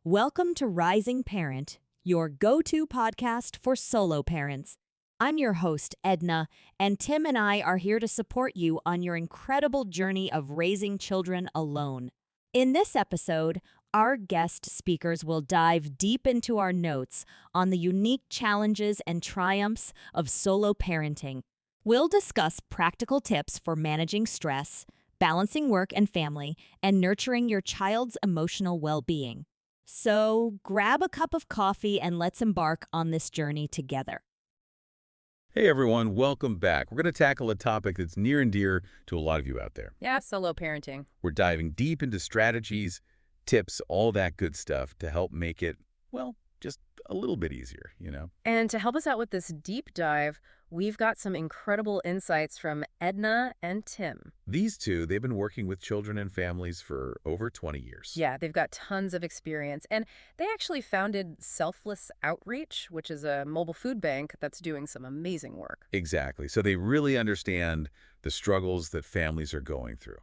Welcome to Rising Parent, your go-to podcast for solo parents. I'm your host, Edna, and Tim and I are here to support you on your incredible journey of raising children alone. In this episode, our guest speakers will dive deep into our notes on the unique challenges and triumphs of solo parenting. We'll discuss practical tips for managing stress, balancing work and family, and nurturing your child's emotional well-being. So grab a cup of coffee and let's embark on this journey together. Hey everyone, welcome back. We're going to tackle a topic that's near and dear to a lot of you out there. Yeah, solo parenting. We're diving deep into strategies, tips, all that good stuff to help make it, well, just a little bit easier, And to help us out with this deep dive, we've got some incredible insights from Edna and Tim. These two, they've been working with children and families for over 20 years. Yeah, they've got tons of experience. And they actually founded Selfless Outreach, which is a mobile food bank that's doing some amazing work. Exactly. So they really understand the struggles that families are going through.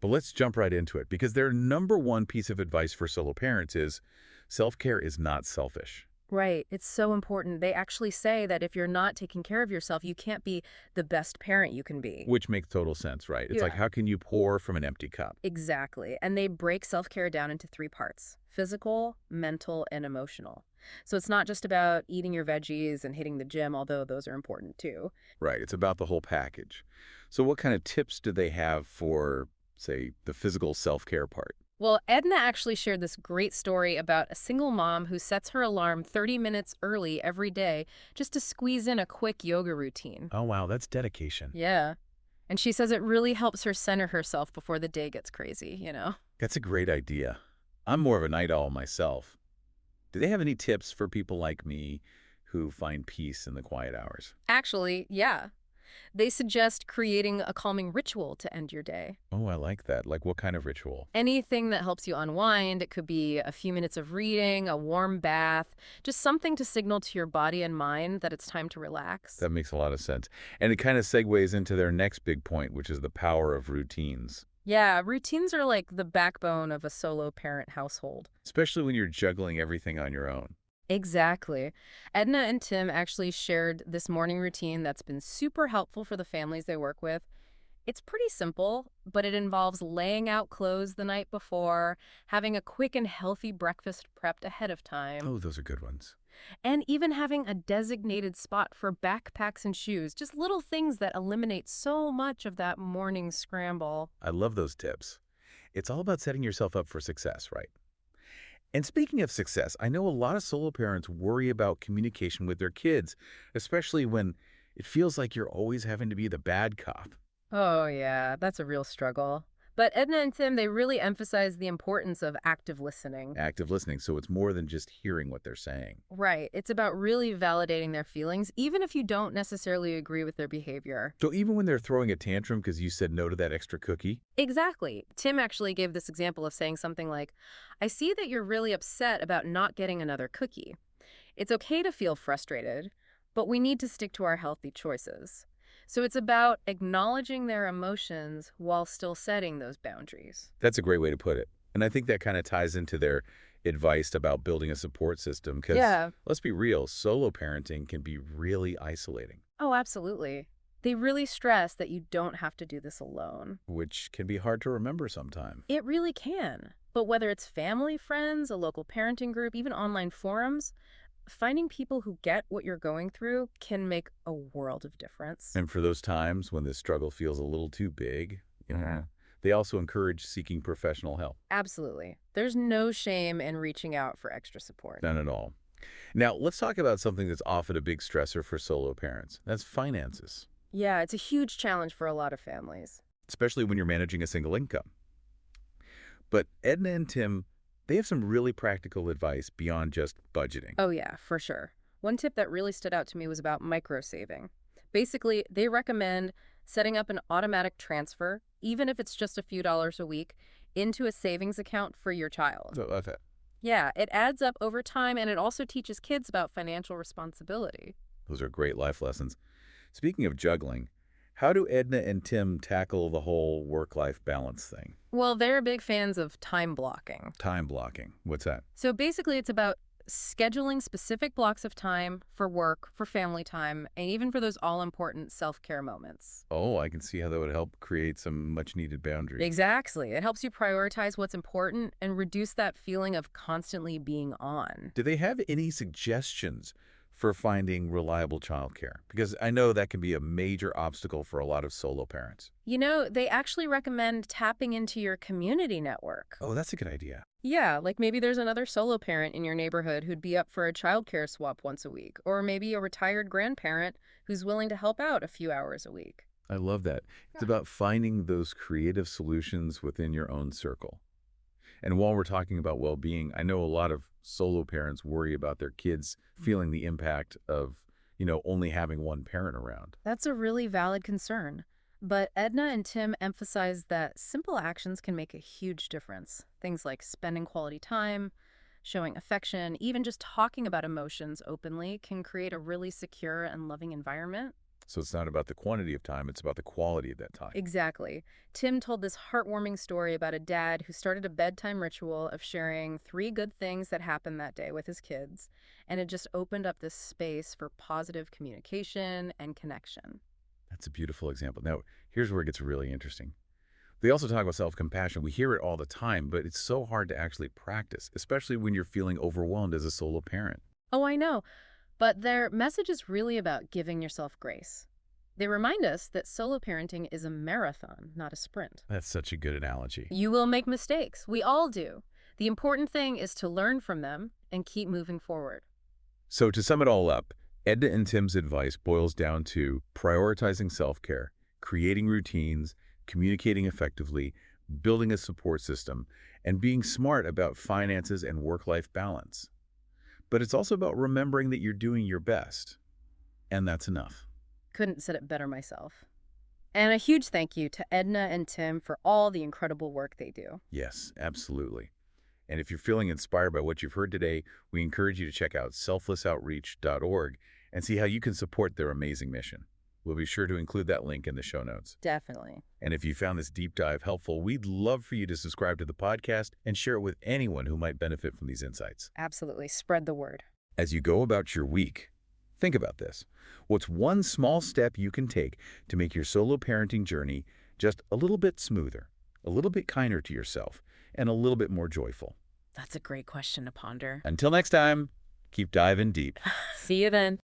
But let's jump right into it, because their number one piece of advice for solo parents is self-care is not selfish. Right. It's so important. They actually say that if you're not taking care of yourself, you can't be the best parent you can be. Which makes total sense, right? It's like, how can you pour from an empty cup? Exactly. And they break self-care down into three parts: physical, mental, and emotional. So it's not just about eating your veggies and hitting the gym, although those are important too. Right. It's about the whole package. So what kind of tips do they have for, say, the physical self-care part? Well, Edna actually shared this great story about a single mom who sets her alarm 30 minutes early every day just to squeeze in a quick yoga routine. Oh, wow. That's dedication. Yeah. And she says it really helps her center herself before the day gets crazy. That's a great idea. I'm more of a night owl myself. Do they have any tips for people like me who find peace in the quiet hours? Actually, yeah. They suggest creating a calming ritual to end your day. Oh, I like that. Like what kind of ritual? Anything that helps you unwind. It could be a few minutes of reading, a warm bath, just something to signal to your body and mind that it's time to relax. That makes a lot of sense. And it kind of segues into their next big point, which is the power of routines. Yeah, routines are like the backbone of a solo parent household. Especially when you're juggling everything on your own. Exactly. Edna and Tim actually shared this morning routine that's been super helpful for the families they work with. It's pretty simple, but it involves laying out clothes the night before, having a quick and healthy breakfast prepped ahead of time, Oh, those are good ones. and even having a designated spot for backpacks and shoes. Just little things that eliminate so much of that morning scramble. I love those tips. It's all about setting yourself up for success, right? And speaking of success, I know a lot of solo parents worry about communication with their kids, especially when it feels like you're always having to be the bad cop. Oh, yeah, that's a real struggle. But Edna and Tim, they really emphasize the importance of active listening. Active listening, so it's more than just hearing what they're saying. Right. It's about really validating their feelings, even if you don't necessarily agree with their behavior. So even when they're throwing a tantrum because you said no to that extra cookie? Exactly. Tim actually gave this example of saying something like, I see that you're really upset about not getting another cookie. It's okay to feel frustrated, but we need to stick to our healthy choices. So it's about acknowledging their emotions while still setting those boundaries. That's a great way to put it. And I think that kind of ties into their advice about building a support system because, Yeah. let's be real, solo parenting can be really isolating, Oh, absolutely. They really stress that you don't have to do this alone. which can be hard to remember sometimes. It really can. But whether it's family, friends, a local parenting group, even online forums, finding people who get what you're going through can make a world of difference. And for those times when the struggle feels a little too big, they also encourage seeking professional help. Absolutely. There's no shame in reaching out for extra support. None at all. Now, let's talk about something that's often a big stressor for solo parents. That's finances, Yeah, it's a huge challenge for a lot of families. especially when you're managing a single income. But Edna and Tim, they have some really practical advice beyond just budgeting. Oh, yeah, for sure. One tip that really stood out to me was about micro-saving. Basically, they recommend setting up an automatic transfer, even if it's just a few dollars a week, into a savings account for your child. So that's it. Yeah, it adds up over time, and it also teaches kids about financial responsibility. Those are great life lessons. Speaking of juggling, How do Edna and Tim tackle the whole work-life balance thing? Well, they're big fans of time blocking. Time blocking. What's that? So basically, it's about scheduling specific blocks of time for work, for family time, and even for those all-important self-care moments. Oh, I can see how that would help create some much-needed boundaries. Exactly. It helps you prioritize what's important and reduce that feeling of constantly being on. Do they have any suggestions for finding reliable childcare? Because I know that can be a major obstacle for a lot of solo parents. You know, they actually recommend tapping into your community network. Oh, that's a good idea. Yeah, like maybe there's another solo parent in your neighborhood who'd be up for a childcare swap once a week, or maybe a retired grandparent who's willing to help out a few hours a week. I love that. It's about finding those creative solutions within your own circle. And while we're talking about well-being, I know a lot of solo parents worry about their kids feeling the impact of, only having one parent around. That's a really valid concern. But Edna and Tim emphasize that simple actions can make a huge difference. Things like spending quality time, showing affection, even just talking about emotions openly can create a really secure and loving environment. So it's not about the quantity of time, it's about the quality of that time. Exactly. Tim told this heartwarming story about a dad who started a bedtime ritual of sharing 3 good things that happened that day with his kids, and it just opened up this space for positive communication and connection. That's a beautiful example. Now, here's where it gets really interesting. They also talk about self-compassion. We hear it all the time, but it's so hard to actually practice, especially when you're feeling overwhelmed as a solo parent. Oh, I know. But their message is really about giving yourself grace. They remind us that solo parenting is a marathon, not a sprint. That's such a good analogy. You will make mistakes. We all do. The important thing is to learn from them and keep moving forward. So to sum it all up, Edna and Tim's advice boils down to prioritizing self-care, creating routines, communicating effectively, building a support system, and being smart about finances and work-life balance. But it's also about remembering that you're doing your best, and that's enough. Couldn't said it better myself. And a huge thank you to Edna and Tim for all the incredible work they do. Yes, absolutely. And if you're feeling inspired by what you've heard today, we encourage you to check out selflessoutreach.org and see how you can support their amazing mission. We'll be sure to include that link in the show notes. Definitely. And if you found this deep dive helpful, we'd love for you to subscribe to the podcast and share it with anyone who might benefit from these insights. Absolutely. Spread the word. As you go about your week, think about this. What's one small step you can take to make your solo parenting journey just a little bit smoother, a little bit kinder to yourself, and a little bit more joyful? That's a great question to ponder. Until next time, keep diving deep. See you then.